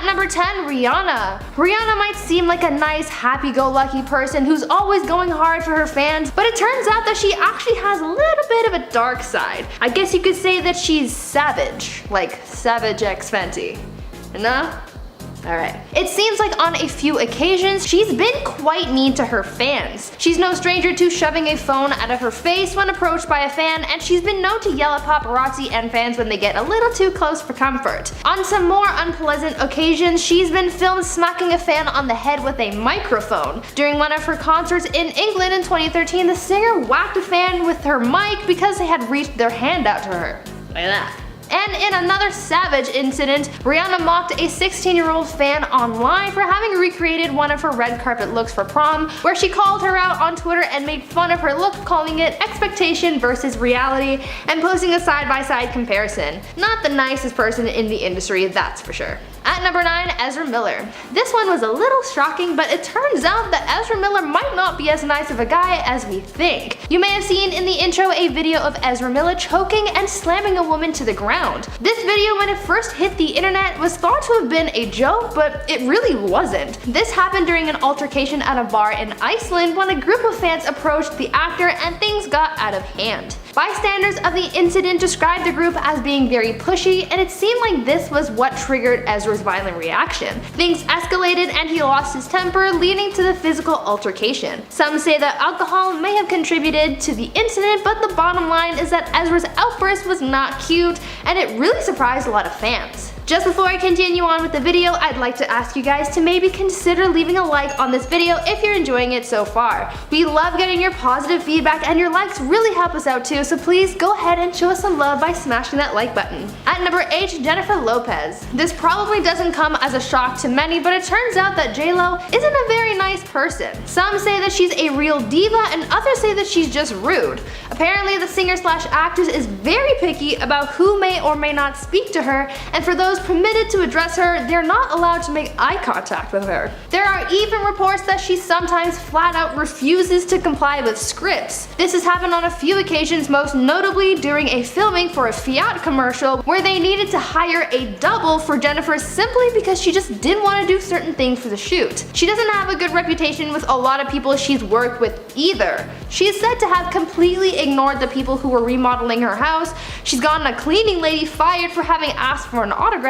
number 10, Rihanna. Rihanna might seem like a nice, happy-go-lucky person who's always going hard for her fans, but it turns out that she actually has a little bit of a dark side. I guess you could say that she's savage, like Savage X Fenty. No? Alright. It seems like on a few occasions, she's been quite mean to her fans. She's no stranger to shoving a phone out of her face when approached by a fan, and she's been known to yell at paparazzi and fans when they get a little too close for comfort. On some more unpleasant occasions, she's been filmed smacking a fan on the head with a microphone. During one of her concerts in England in 2013, the singer whacked a fan with her mic because they had reached their hand out to her. Look at that. And in another savage incident, Rihanna mocked a 16-year-old fan online for having recreated one of her red carpet looks for prom, where she called her out on Twitter and made fun of her look, calling it expectation versus reality, and posting a side-by-side comparison. Not the nicest person in the industry, that's for sure. At number 9, Ezra Miller. This one was a little shocking, but it turns out that Ezra Miller might not be as nice of a guy as we think. You may have seen in the intro a video of Ezra Miller choking and slamming a woman to the ground. This video, when it first hit the internet, was thought to have been a joke, but it really wasn't. This happened during an altercation at a bar in Iceland when a group of fans approached the actor and things got out of hand. Bystanders of the incident described the group as being very pushy, and it seemed like this was what triggered Ezra's violent reaction. Things escalated and he lost his temper, leading to the physical altercation. Some say that alcohol may have contributed to the incident, but the bottom line is that Ezra's outburst was not cute, and it really surprised a lot of fans. Just before I continue on with the video, I'd like to ask you guys to maybe consider leaving a like on this video if you're enjoying it so far. We love getting your positive feedback, and your likes really help us out too, so please go ahead and show us some love by smashing that like button. At number 8, Jennifer Lopez. This probably doesn't come as a shock to many, but it turns out that J-Lo isn't a very nice person. Some say that she's a real diva, and others say that she's just rude. Apparently, the singer/actress is very picky about who may or may not speak to her, and for those permitted to address her, they're not allowed to make eye contact with her. There are even reports that she sometimes flat out refuses to comply with scripts. This has happened on a few occasions, most notably during a filming for a Fiat commercial where they needed to hire a double for Jennifer simply because she just didn't want to do certain things for the shoot. She doesn't have a good reputation with a lot of people she's worked with either. She is said to have completely ignored the people who were remodeling her house. She's gotten a cleaning lady fired for having asked for an autograph,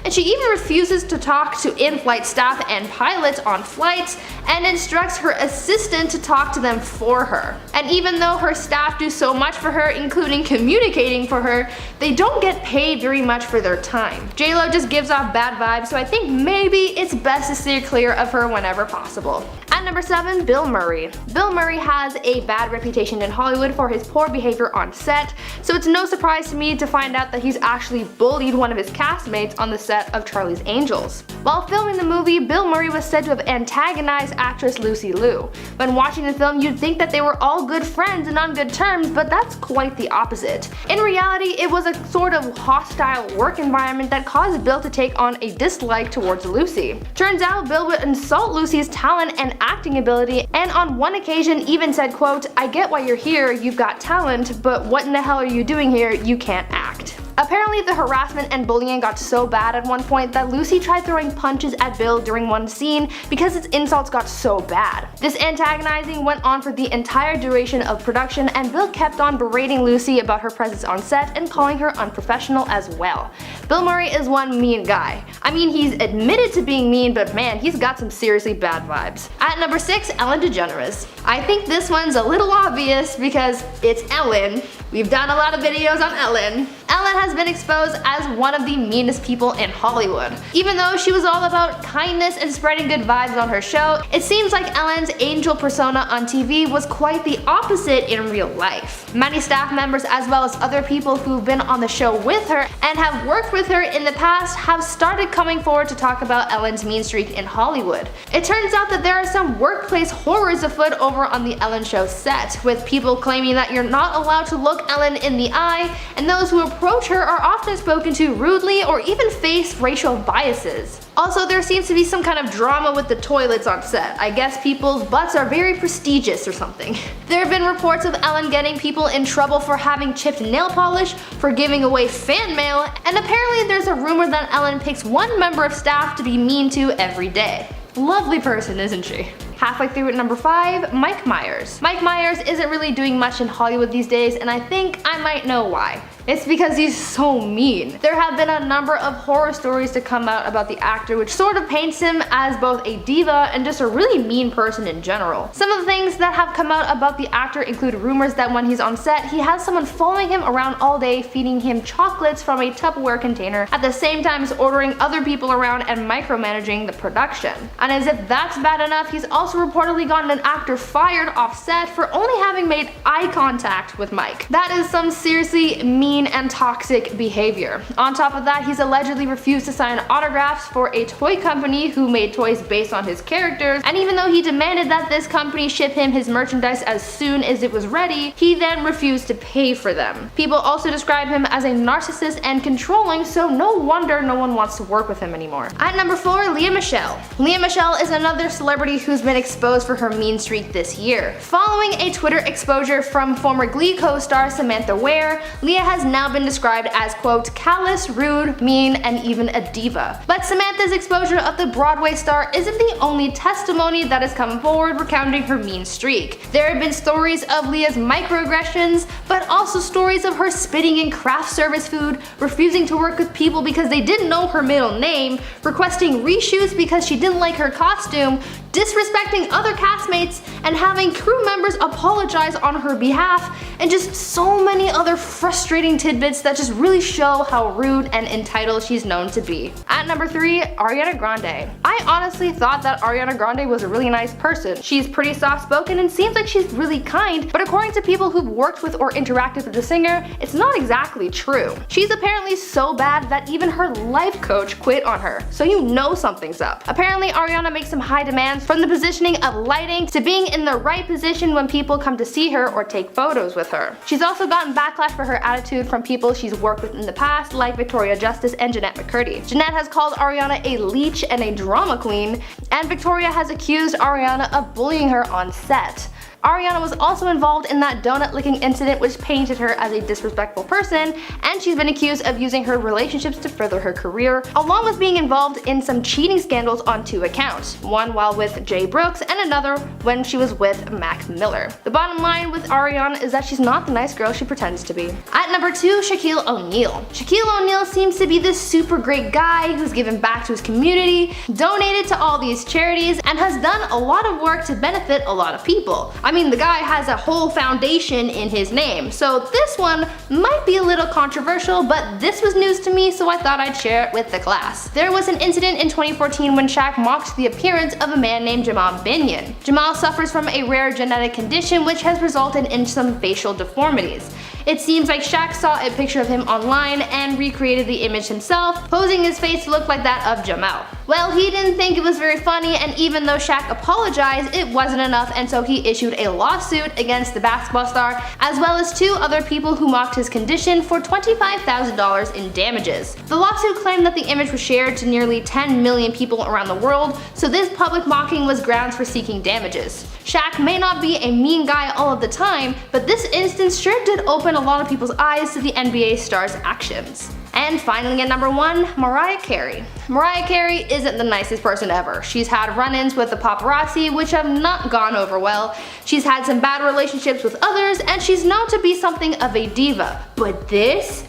and she even refuses to talk to in-flight staff and pilots on flights, and instructs her assistant to talk to them for her. And even though her staff do so much for her, including communicating for her, they don't get paid very much for their time. J-Lo just gives off bad vibes, so I think maybe it's best to steer clear of her whenever possible. At number 7, Bill Murray. Bill Murray has a bad reputation in Hollywood for his poor behavior on set, so it's no surprise to me to find out that he's actually bullied one of his castmates on the set of Charlie's Angels. While filming the movie, Bill Murray was said to have antagonized actress Lucy Liu. When watching the film, you'd think that they were all good friends and on good terms, but that's quite the opposite. In reality, it was a sort of hostile work environment that caused Bill to take on a dislike towards Lucy. Turns out Bill would insult Lucy's talent and acting ability, and on one occasion even said, quote, "I get why you're here, you've got talent, but what in the hell are you doing here? You can't act." Apparently, the harassment and bullying got so bad at one point that Lucy tried throwing punches at Bill during one scene because its insults got so bad. This antagonizing went on for the entire duration of production, and Bill kept on berating Lucy about her presence on set and calling her unprofessional as well. Bill Murray is one mean guy. I mean, he's admitted to being mean, but man, he's got some seriously bad vibes. At number 6, Ellen DeGeneres. I think this one's a little obvious because it's Ellen. We've done a lot of videos on Ellen. Ellen has been exposed as one of the meanest people in Hollywood. Even though she was all about kindness and spreading good vibes on her show, it seems like Ellen's angel persona on TV was quite the opposite in real life. Many staff members, as well as other people who've been on the show with her and have worked with her in the past, have started coming forward to talk about Ellen's mean streak in Hollywood. It turns out that there are some workplace horrors afoot over on the Ellen show set, with people claiming that you're not allowed to look Ellen in the eye, and those who approach her actor are often spoken to rudely or even face racial biases. Also, there seems to be some kind of drama with the toilets on set. I guess people's butts are very prestigious or something. There have been reports of Ellen getting people in trouble for having chipped nail polish, for giving away fan mail, and apparently there's a rumor that Ellen picks one member of staff to be mean to every day. Lovely person, isn't she? Halfway through at number 5, Mike Myers. Mike Myers isn't really doing much in Hollywood these days, and I think I might know why. It's because he's so mean. There have been a number of horror stories to come out about the actor, which sort of paints him as both a diva and just a really mean person in general. Some of the things that have come out about the actor include rumors that when he's on set, he has someone following him around all day, feeding him chocolates from a Tupperware container, at the same time as ordering other people around and micromanaging the production. And as if that's bad enough, he's also reportedly gotten an actor fired off set for only having made eye contact with Mike. That is some seriously mean and toxic behavior. On top of that, he's allegedly refused to sign autographs for a toy company who made toys based on his characters, and even though he demanded that this company ship him his merchandise as soon as it was ready, he then refused to pay for them. People also describe him as a narcissist and controlling, so no wonder no one wants to work with him anymore. At number 4, Lea Michele. Lea Michele is another celebrity who's been exposed for her mean streak this year. Following a Twitter exposure from former Glee co-star Samantha Ware, Lea has now been described as, quote, callous, rude, mean, and even a diva. But Samantha's exposure of the Broadway star isn't the only testimony that has come forward recounting her mean streak. There have been stories of Lea's microaggressions, but also stories of her spitting in craft service food, refusing to work with people because they didn't know her middle name, requesting reshoots because she didn't like her costume, disrespecting other castmates, and having crew members apologize on her behalf, and just so many other frustrating tidbits that just really show how rude and entitled she's known to be. At number 3, Ariana Grande. I honestly thought that Ariana Grande was a really nice person. She's pretty soft-spoken and seems like she's really kind, but according to people who've worked with or interacted with the singer, it's not exactly true. She's apparently so bad that even her life coach quit on her, so you know something's up. Apparently Ariana makes some high demands, from the positioning of lighting to being in the right position when people come to see her or take photos with her. She's also gotten backlash for her attitude from people she's worked with in the past, like Victoria Justice and Jeanette McCurdy. Jeanette has called Ariana a leech and a drama queen, and Victoria has accused Ariana of bullying her on set. Ariana was also involved in that donut licking incident, which painted her as a disrespectful person, and she's been accused of using her relationships to further her career, along with being involved in some cheating scandals on 2 accounts, one while with Jay Brooks and another when she was with Mac Miller. The bottom line with Ariana is that she's not the nice girl she pretends to be. At number 2, Shaquille O'Neal. Shaquille O'Neal seems to be this super great guy who's given back to his community, donated to all these charities, and has done a lot of work to benefit a lot of people. I mean, the guy has a whole foundation in his name, so this one might be a little controversial, but this was news to me, so I thought I'd share it with the class. There was an incident in 2014 when Shaq mocked the appearance of a man named Jamal Binion. Jamal suffers from a rare genetic condition which has resulted in some facial deformities. It seems like Shaq saw a picture of him online and recreated the image himself, posing his face to look like that of Jamal. Well, he didn't think it was very funny, and even though Shaq apologized, it wasn't enough, and so he issued a lawsuit against the basketball star, as well as 2 other people who mocked his condition, for $25,000 in damages. The lawsuit claimed that the image was shared to nearly 10 million people around the world, so this public mocking was grounds for seeking damages. Shaq may not be a mean guy all of the time, but this instance sure did open a lot of people's eyes to the NBA star's actions. And finally at number 1, Mariah Carey. Mariah Carey isn't the nicest person ever. She's had run-ins with the paparazzi which have not gone over well. She's had some bad relationships with others, and she's known to be something of a diva. But this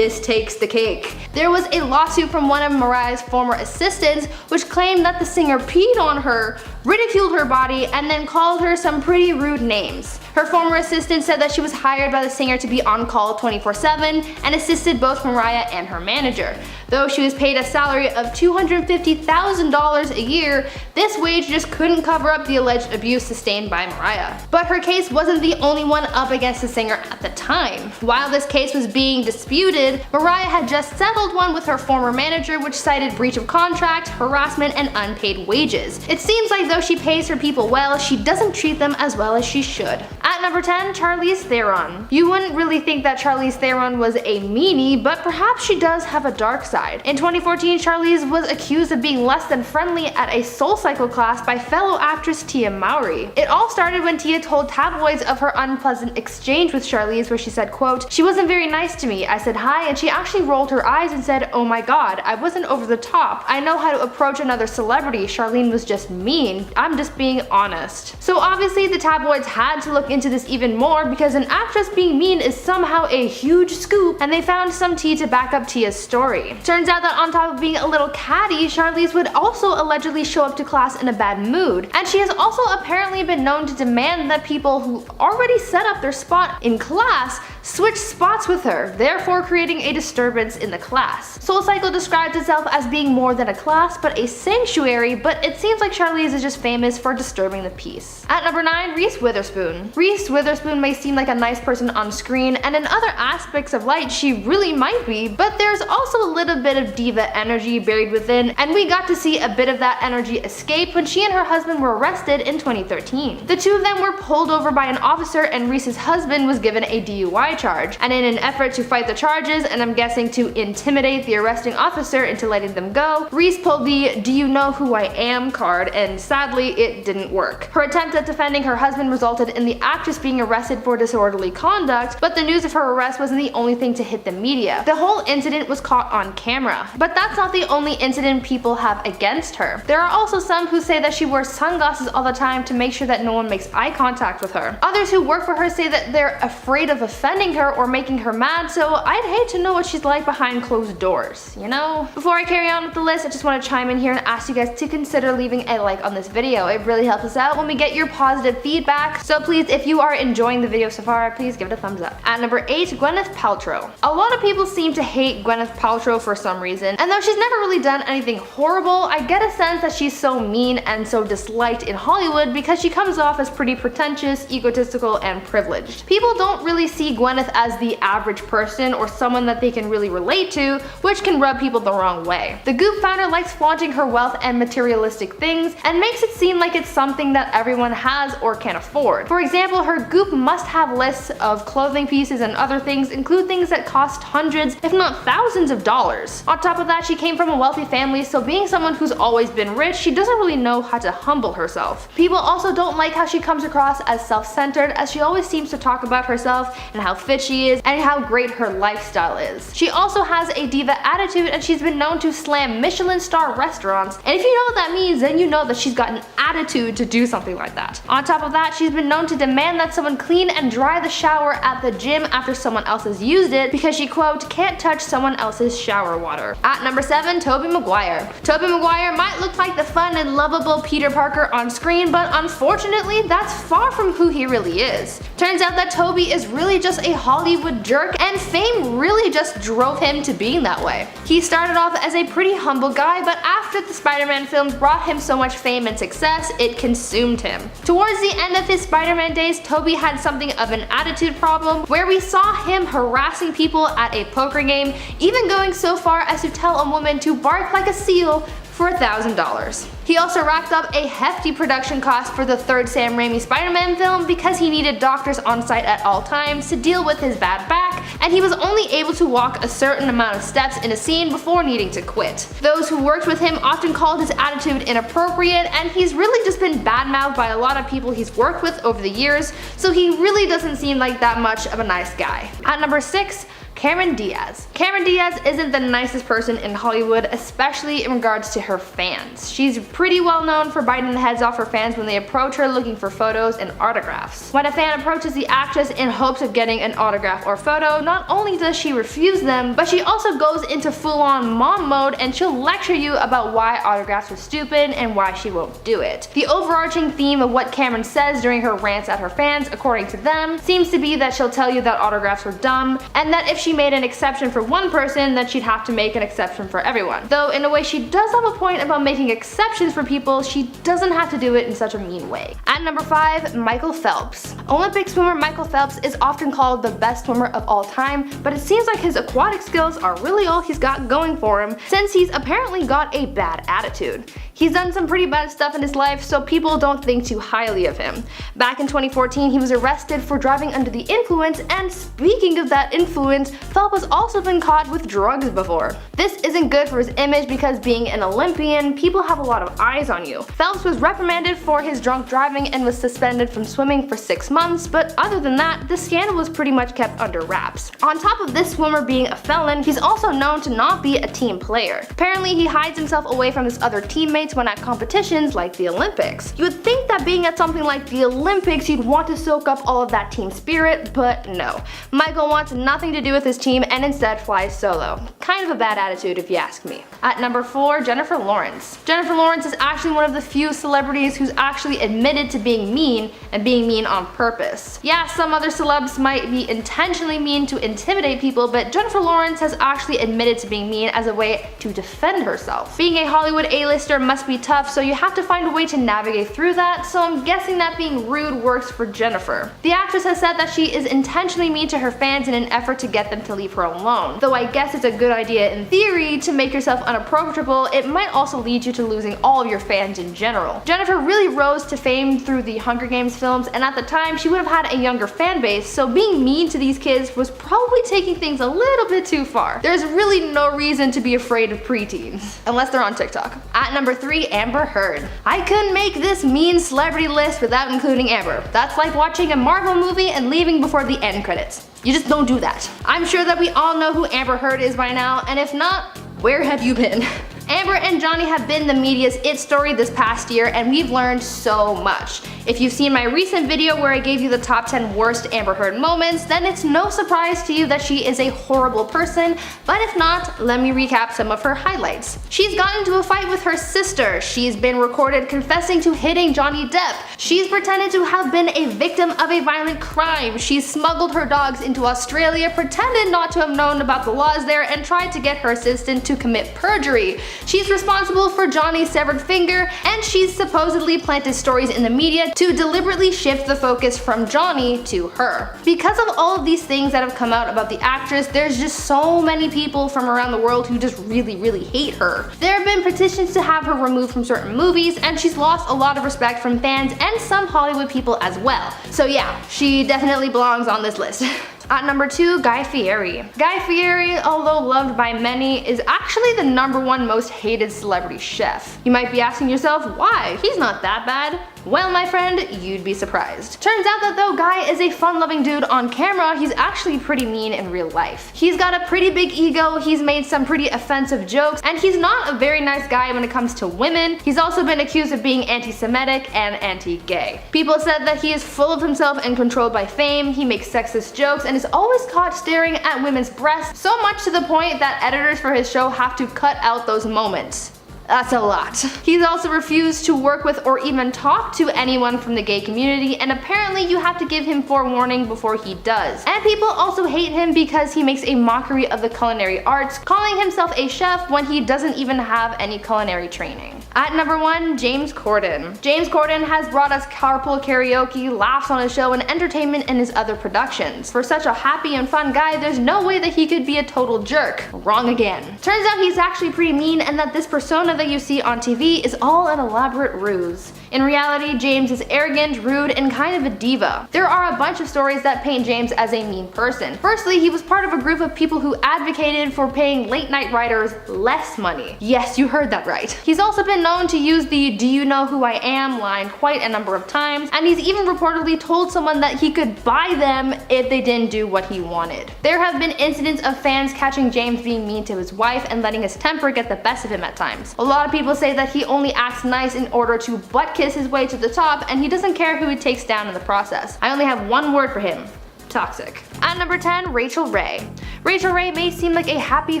takes the cake. There was a lawsuit from one of Mariah's former assistants which claimed that the singer peed on her, ridiculed her body, and then called her some pretty rude names. Her former assistant said that she was hired by the singer to be on call 24/7 and assisted both Mariah and her manager. Though she was paid a salary of $250,000 a year, this wage just couldn't cover up the alleged abuse sustained by Mariah. But her case wasn't the only one up against the singer at the time. While this case was being disputed, Mariah had just settled one with her former manager which cited breach of contract, harassment, and unpaid wages. It seems like though she pays her people well, she doesn't treat them as well as she should. At At number 10, Charlize Theron. You wouldn't really think that Charlize Theron was a meanie, but perhaps she does have a dark side. In 2014, Charlize was accused of being less than friendly at a SoulCycle class by fellow actress Tia Mowry. It all started when Tia told tabloids of her unpleasant exchange with Charlize, where she said, quote, "She wasn't very nice to me. I said hi and she actually rolled her eyes and said, oh my god, I wasn't over the top. I know how to approach another celebrity. Charlene was just mean. I'm just being honest." So obviously the tabloids had to look into this even more because an actress being mean is somehow a huge scoop, and they found some tea to back up Tia's story. Turns out that on top of being a little catty, Charlize would also allegedly show up to class in a bad mood, and she has also apparently been known to demand that people who already set up their spot in class switch spots with her, therefore creating a disturbance in the class. SoulCycle describes itself as being more than a class but a sanctuary, but it seems like Charlize is just famous for disturbing the peace. At number 9, Reese Witherspoon. Reese Witherspoon may seem like a nice person on screen, and in other aspects of life she really might be, but there's also a little bit of diva energy buried within, and we got to see a bit of that energy escape when she and her husband were arrested in 2013. The two of them were pulled over by an officer and Reese's husband was given a DUI charge, and in an effort to fight the charges, and I'm guessing to intimidate the arresting officer into letting them go, Reese pulled the "do you know who I am" card, and sadly it didn't work. Her attempt at defending her husband resulted in the actress being arrested for disorderly conduct, but the news of her arrest wasn't the only thing to hit the media. The whole incident was caught on camera. But that's not the only incident people have against her. There are also some who say that she wears sunglasses all the time to make sure that no one makes eye contact with her. Others who work for her say that they're afraid of offending her or making her mad, so I'd hate to know what she's like behind closed doors, you know? Before I carry on with the list, I just want to chime in here and ask you guys to consider leaving a like on this video. It really helps us out when we get your positive feedback, so please, if you are enjoying the video so far, please give it a thumbs up. At number 8, Gwyneth Paltrow. A lot of people seem to hate Gwyneth Paltrow for some reason, and though she's never really done anything horrible, I get a sense that she's so mean and so disliked in Hollywood because she comes off as pretty pretentious, egotistical, and privileged. People don't really see Gwyneth as the average person or someone that they can really relate to, which can rub people the wrong way. The Goop founder likes flaunting her wealth and materialistic things and makes it seem like it's something that everyone has or can afford. For example, her Goop must-have lists of clothing pieces and other things include things that cost hundreds, if not thousands of dollars. On top of that, she came from a wealthy family, so being someone who's always been rich, she doesn't really know how to humble herself. People also don't like how she comes across as self-centered, as she always seems to talk about herself and how fit she is and how great her lifestyle is. She also has a diva attitude, and she's been known to slam Michelin star restaurants, and if you know what that means, then you know that she's got an attitude to do something like that. On top of that, she's been known to demand that someone clean and dry the shower at the gym after someone else has used it because she, quote, can't touch someone else's shower water. At number 7, Tobey Maguire. Tobey Maguire might look like the fun and lovable Peter Parker on screen, but unfortunately, that's far from who he really is. Turns out that Tobey is really just a Hollywood jerk, and fame really just drove him to being that way. He started off as a pretty humble guy, but after the Spider-Man films brought him so much fame and success, it consumed him. Towards the end of his Spider-Man days, Tobey had something of an attitude problem, where we saw him harassing people at a poker game, even going so far as to tell a woman to bark like a seal for $1,000. He also racked up a hefty production cost for the third Sam Raimi Spider-Man film because he needed doctors on site at all times to deal with his bad back, and he was only able to walk a certain amount of steps in a scene before needing to quit. Those who worked with him often called his attitude inappropriate, and he's really just been badmouthed by a lot of people he's worked with over the years, so he really doesn't seem like that much of a nice guy. At number 6, Cameron Diaz. Cameron Diaz isn't the nicest person in Hollywood, especially in regards to her fans. She's pretty well known for biting the heads off her fans when they approach her looking for photos and autographs. When a fan approaches the actress in hopes of getting an autograph or photo, not only does she refuse them, but she also goes into full-on mom mode and she'll lecture you about why autographs are stupid and why she won't do it. The overarching theme of what Cameron says during her rants at her fans, according to them, seems to be that she'll tell you that autographs are dumb, and that if she she made an exception for one person, then she'd have to make an exception for everyone. Though in a way she does have a point about making exceptions for people, she doesn't have to do it in such a mean way. At number 5, Michael Phelps. Olympic swimmer Michael Phelps is often called the best swimmer of all time, but it seems like his aquatic skills are really all he's got going for him, since he's apparently got a bad attitude. He's done some pretty bad stuff in his life, so people don't think too highly of him. Back in 2014, he was arrested for driving under the influence, and speaking of that influence, Phelps has also been caught with drugs before. This isn't good for his image because being an Olympian, people have a lot of eyes on you. Phelps was reprimanded for his drunk driving and was suspended from swimming for 6 months, but other than that, the scandal was pretty much kept under wraps. On top of this swimmer being a felon, he's also known to not be a team player. Apparently, he hides himself away from his other teammates when at competitions like the Olympics. You would think that being at something like the Olympics, you'd want to soak up all of that team spirit, but no. Michael wants nothing to do with his team and instead flies solo. Kind of a bad attitude if you ask me. At number 4, Jennifer Lawrence. Jennifer Lawrence is actually one of the few celebrities who's actually admitted to being mean, and being mean on purpose. Yeah, some other celebs might be intentionally mean to intimidate people, but Jennifer Lawrence has actually admitted to being mean as a way to defend herself. Being a Hollywood A-lister must be tough, so you have to find a way to navigate through that, so I'm guessing that being rude works for Jennifer. The actress has said that she is intentionally mean to her fans in an effort to get them to leave her alone. Though I guess it's a good idea in theory to make yourself unapproachable, it might also lead you to losing all of your fans in general. Jennifer really rose to fame through the Hunger Games films, and at the time she would have had a younger fan base, so being mean to these kids was probably taking things a little bit too far. There's really no reason to be afraid of preteens, unless they're on TikTok. At number 3, Amber Heard. I couldn't make this mean celebrity list without including Amber. That's like watching a Marvel movie and leaving before the end credits. You just don't do that. I'm sure that we all know who Amber Heard is by now, and if not, where have you been? Amber and Johnny have been the media's it story this past year, and we've learned so much. If you've seen my recent video where I gave you the top 10 worst Amber Heard moments, then it's no surprise to you that she is a horrible person, but if not, let me recap some of her highlights. She's gotten into a fight with her sister, she's been recorded confessing to hitting Johnny Depp, she's pretended to have been a victim of a violent crime, she's smuggled her dogs into Australia, pretended not to have known about the laws there, and tried to get her assistant to commit perjury. She's responsible for Johnny's severed finger, and she's supposedly planted stories in the media to deliberately shift the focus from Johnny to her. Because of all of these things that have come out about the actress, there's just so many people from around the world who just really hate her. There have been petitions to have her removed from certain movies, and she's lost a lot of respect from fans and some Hollywood people as well. So yeah, she definitely belongs on this list. At number 2, Guy Fieri. Guy Fieri, although loved by many, is actually the #1 most hated celebrity chef. You might be asking yourself, why? He's not that bad. Well, my friend, you'd be surprised. Turns out that though Guy is a fun-loving dude on camera, he's actually pretty mean in real life. He's got a pretty big ego, he's made some pretty offensive jokes, and he's not a very nice guy when it comes to women. He's also been accused of being anti-Semitic and anti-gay. People said that he is full of himself and controlled by fame, he makes sexist jokes, and is always caught staring at women's breasts, so much to the point that editors for his show have to cut out those moments. That's a lot. He's also refused to work with or even talk to anyone from the gay community, and apparently you have to give him forewarning before he does. And people also hate him because he makes a mockery of the culinary arts, calling himself a chef when he doesn't even have any culinary training. At number 1, James Corden. James Corden has brought us carpool karaoke, laughs on his show, and entertainment in his other productions. For such a happy and fun guy, there's no way that he could be a total jerk. Wrong again. Turns out he's actually pretty mean, and that this persona that you see on TV is all an elaborate ruse. In reality, James is arrogant, rude, and kind of a diva. There are a bunch of stories that paint James as a mean person. Firstly, he was part of a group of people who advocated for paying late-night writers less money. Yes, you heard that right. He's also been known to use the "do you know who I am" line quite a number of times, and he's even reportedly told someone that he could buy them if they didn't do what he wanted. There have been incidents of fans catching James being mean to his wife and letting his temper get the best of him at times. A lot of people say that he only acts nice in order to butt kiss his way to the top, and he doesn't care who he takes down in the process. I only have one word for him: toxic. At number 10, Rachel Ray. Rachel Ray may seem like a happy,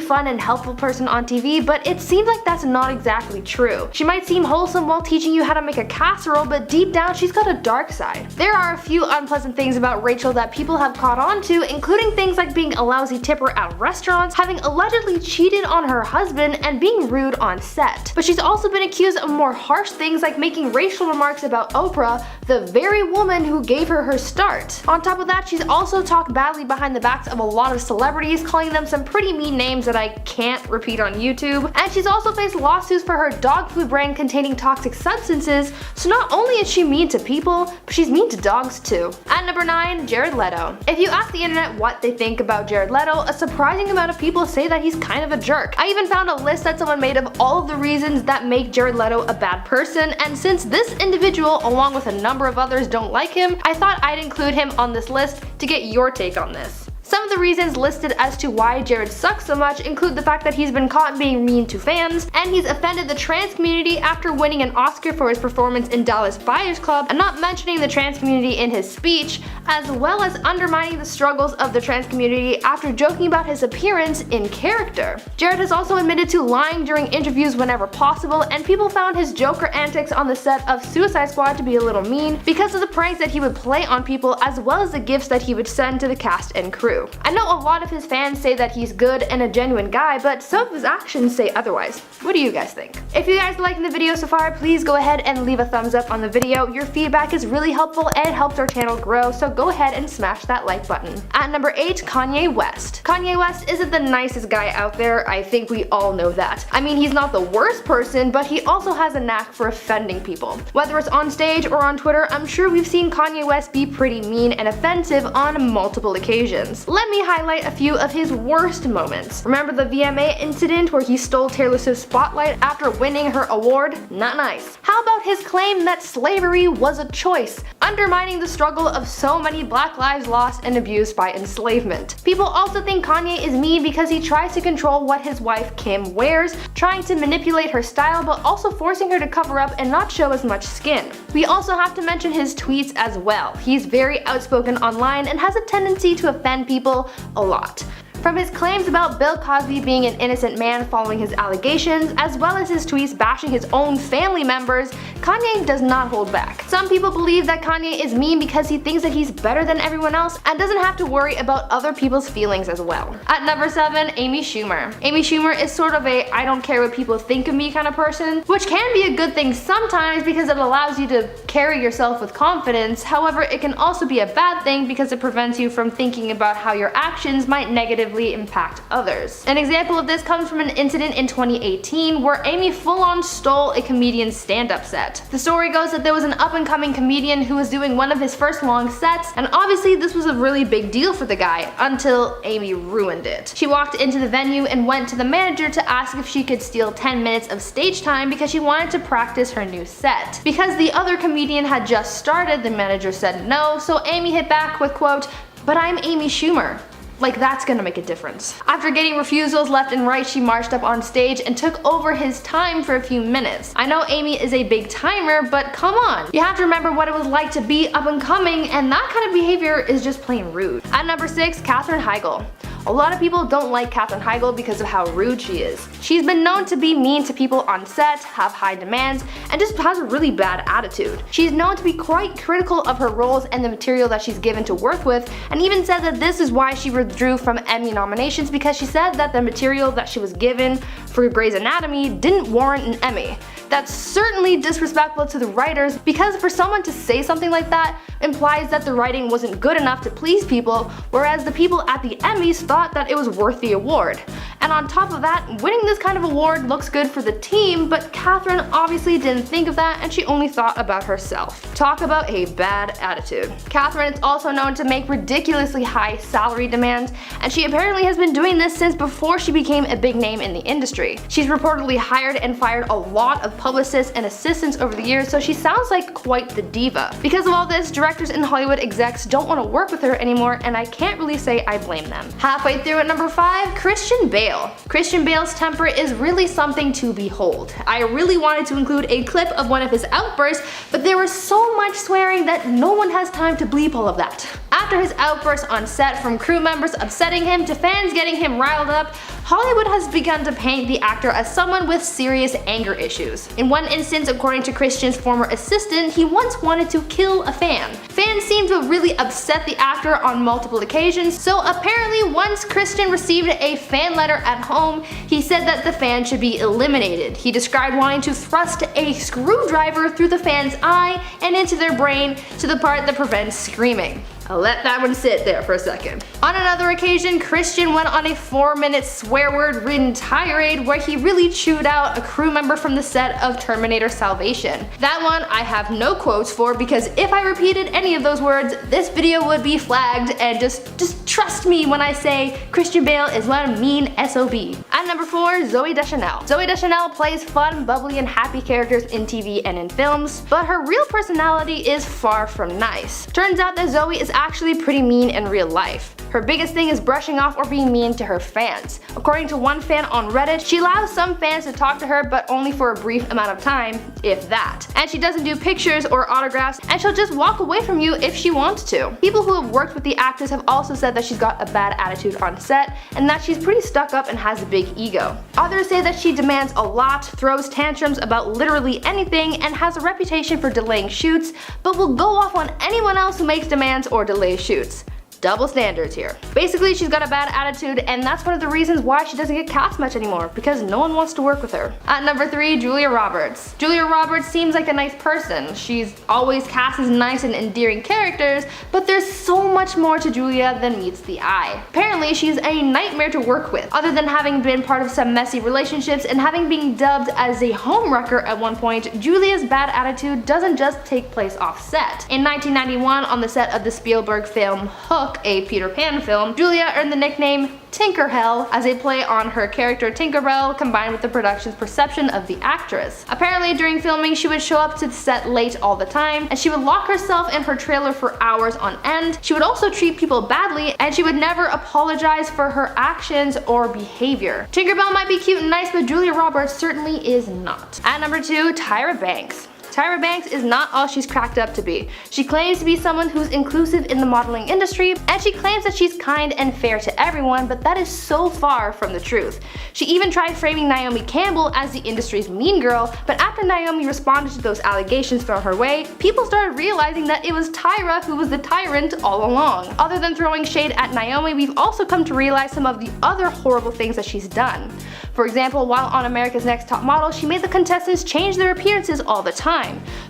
fun, and helpful person on TV, but it seems like that's not exactly true. She might seem wholesome while teaching you how to make a casserole, but deep down she's got a dark side. There are a few unpleasant things about Rachel that people have caught on to, including things like being a lousy tipper at restaurants, having allegedly cheated on her husband, and being rude on set. But she's also been accused of more harsh things like making racial remarks about Oprah, the very woman who gave her her start. On top of that, she's also talked badly behind the backs of a lot of celebrities, calling them some pretty mean names that I can't repeat on YouTube. And she's also faced lawsuits for her dog food brand containing toxic substances, so not only is she mean to people, but she's mean to dogs too. At number 9, Jared Leto. If you ask the internet what they think about Jared Leto, a surprising amount of people say that he's kind of a jerk. I even found a list that someone made of all of the reasons that make Jared Leto a bad person, and since this individual, along with a number of others, don't like him, I thought I'd include him on this list to get your take on this. Some of the reasons listed as to why Jared sucks so much include the fact that he's been caught being mean to fans, and he's offended the trans community after winning an Oscar for his performance in Dallas Buyers Club, and not mentioning the trans community in his speech, as well as undermining the struggles of the trans community after joking about his appearance in character. Jared has also admitted to lying during interviews whenever possible, and people found his Joker antics on the set of Suicide Squad to be a little mean because of the pranks that he would play on people, as well as the gifts that he would send to the cast and crew. I know a lot of his fans say that he's good and a genuine guy, but some of his actions say otherwise. What do you guys think? If you guys are liking the video so far, please go ahead and leave a thumbs up on the video. Your feedback is really helpful and helps our channel grow, so go ahead and smash that like button. At number 8, Kanye West. Kanye West isn't the nicest guy out there, I think we all know that. I mean, he's not the worst person, but he also has a knack for offending people. Whether it's on stage or on Twitter, I'm sure we've seen Kanye West be pretty mean and offensive on multiple occasions. Let me highlight a few of his worst moments. Remember the VMA incident where he stole Taylor Swift's spotlight after winning her award? Not nice. How about his claim that slavery was a choice, undermining the struggle of so many black lives lost and abused by enslavement? People also think Kanye is mean because he tries to control what his wife Kim wears, trying to manipulate her style but also forcing her to cover up and not show as much skin. We also have to mention his tweets as well. He's very outspoken online and has a tendency to offend people a lot. From his claims about Bill Cosby being an innocent man following his allegations, as well as his tweets bashing his own family members, Kanye does not hold back. Some people believe that Kanye is mean because he thinks that he's better than everyone else and doesn't have to worry about other people's feelings as well. At number 7, Amy Schumer. Amy Schumer is sort of a I don't care what people think of me kind of person, which can be a good thing sometimes because it allows you to carry yourself with confidence. However, it can also be a bad thing because it prevents you from thinking about how your actions might negatively impact others. An example of this comes from an incident in 2018 where Amy full-on stole a comedian's stand-up set. The story goes that there was an up-and-coming comedian who was doing one of his first long sets, and obviously this was a really big deal for the guy until Amy ruined it. She walked into the venue and went to the manager to ask if she could steal 10 minutes of stage time because she wanted to practice her new set. Because the other comedian had just started, the manager said no, so Amy hit back with, quote, "But I'm Amy Schumer." Like, that's gonna make a difference. After getting refusals left and right, she marched up on stage and took over his time for a few minutes. I know Amy is a big timer, but come on. You have to remember what it was like to be up and coming, and that kind of behavior is just plain rude. At number 6, Katherine Heigl. A lot of people don't like Katherine Heigl because of how rude she is. She's been known to be mean to people on set, have high demands, and just has a really bad attitude. She's known to be quite critical of her roles and the material that she's given to work with, and even said that this is why she withdrew from Emmy nominations because she said that the material that she was given for Grey's Anatomy didn't warrant an Emmy. That's certainly disrespectful to the writers because for someone to say something like that implies that the writing wasn't good enough to please people, whereas the people at the Emmys thought that it was worth the award. And on top of that, winning this kind of award looks good for the team, but Katherine obviously didn't think of that and she only thought about herself. Talk about a bad attitude. Katherine is also known to make ridiculously high salary demands, and she apparently has been doing this since before she became a big name in the industry. She's reportedly hired and fired a lot of publicists and assistants over the years, so she sounds like quite the diva. Because of all this, directors and Hollywood execs don't want to work with her anymore, and I can't really say I blame them. Halfway through at number 5, Christian Bale. Christian Bale's temper is really something to behold. I really wanted to include a clip of one of his outbursts, but there was so much swearing that no one has time to bleep all of that. At After his outbursts on set, from crew members upsetting him to fans getting him riled up, Hollywood has begun to paint the actor as someone with serious anger issues. In one instance, according to Christian's former assistant, he once wanted to kill a fan. Fans seem to have really upset the actor on multiple occasions, so apparently once Christian received a fan letter at home, he said that the fan should be eliminated. He described wanting to thrust a screwdriver through the fan's eye and into their brain to the part that prevents screaming. I'll let that one sit there for a second. On another occasion, Christian went on a 4-minute swear word ridden tirade where he really chewed out a crew member from the set of Terminator Salvation. That one I have no quotes for, because if I repeated any of those words, this video would be flagged, and just trust me when I say Christian Bale is one mean SOB. At number 4, Zooey Deschanel. Zooey Deschanel plays fun, bubbly, and happy characters in TV and in films, but her real personality is far from nice. Turns out that Zooey is actually pretty mean in real life. Her biggest thing is brushing off or being mean to her fans. According to one fan on Reddit, she allows some fans to talk to her, but only for a brief amount of time, if that. And she doesn't do pictures or autographs, and she'll just walk away from you if she wants to. People who have worked with the actress have also said that she's got a bad attitude on set, and that she's pretty stuck up and has a big ego. Others say that she demands a lot, throws tantrums about literally anything, and has a reputation for delaying shoots, but will go off on anyone else who makes demands or delays shoots. Double standards here. Basically, she's got a bad attitude, and that's one of the reasons why she doesn't get cast much anymore, because no one wants to work with her. At number 3, Julia Roberts. Julia Roberts seems like a nice person. She's always cast as nice and endearing characters, but there's so much more to Julia than meets the eye. Apparently, she's a nightmare to work with. Other than having been part of some messy relationships and having been dubbed as a homewrecker at one point, Julia's bad attitude doesn't just take place off set. In 1991, on the set of the Spielberg film Hook, a Peter Pan film, Julia earned the nickname Tinkerhell as a play on her character Tinkerbell, combined with the production's perception of the actress. Apparently, during filming, she would show up to the set late all the time, and she would lock herself in her trailer for hours on end. She would also treat people badly, and she would never apologize for her actions or behavior. Tinkerbell might be cute and nice, but Julia Roberts certainly is not. At number 2, Tyra Banks. Tyra Banks is not all she's cracked up to be. She claims to be someone who's inclusive in the modeling industry, and she claims that she's kind and fair to everyone, but that is so far from the truth. She even tried framing Naomi Campbell as the industry's mean girl, but after Naomi responded to those allegations thrown her way, people started realizing that it was Tyra who was the tyrant all along. Other than throwing shade at Naomi, we've also come to realize some of the other horrible things that she's done. For example, while on America's Next Top Model, she made the contestants change their appearances all the time.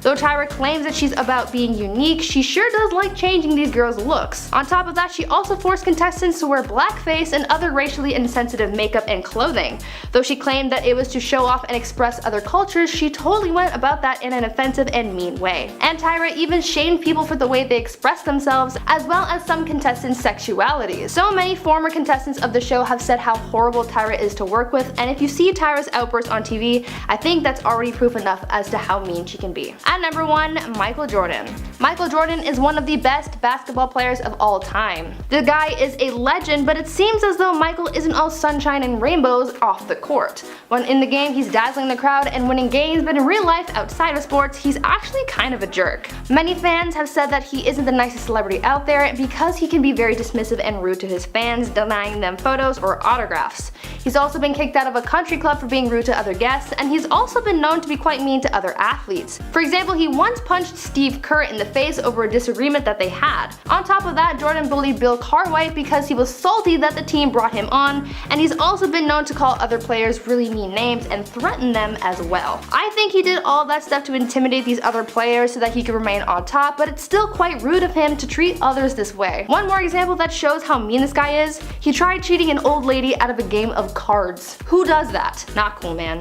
Though Tyra claims that she's about being unique, she sure does like changing these girls' looks. On top of that, she also forced contestants to wear blackface and other racially insensitive makeup and clothing. Though she claimed that it was to show off and express other cultures, she totally went about that in an offensive and mean way. And Tyra even shamed people for the way they express themselves, as well as some contestants' sexualities. So many former contestants of the show have said how horrible Tyra is to work with, and if you see Tyra's outbursts on TV, I think that's already proof enough as to how mean she can be. At number 1, Michael Jordan. Michael Jordan is one of the best basketball players of all time. The guy is a legend, but it seems as though Michael isn't all sunshine and rainbows off the court. When in the game, he's dazzling the crowd and winning games, but in real life, outside of sports, he's actually kind of a jerk. Many fans have said that he isn't the nicest celebrity out there because he can be very dismissive and rude to his fans, denying them photos or autographs. He's also been kicked out of a country club for being rude to other guests, and he's also been known to be quite mean to other athletes. For example, he once punched Steve Kerr in the face over a disagreement that they had. On top of that, Jordan bullied Bill Cartwright because he was salty that the team brought him on, and he's also been known to call other players really mean names and threaten them as well. I think he did all that stuff to intimidate these other players so that he could remain on top, but it's still quite rude of him to treat others this way. One more example that shows how mean this guy is: he tried cheating an old lady out of a game of cards. Who does that? Not cool, man.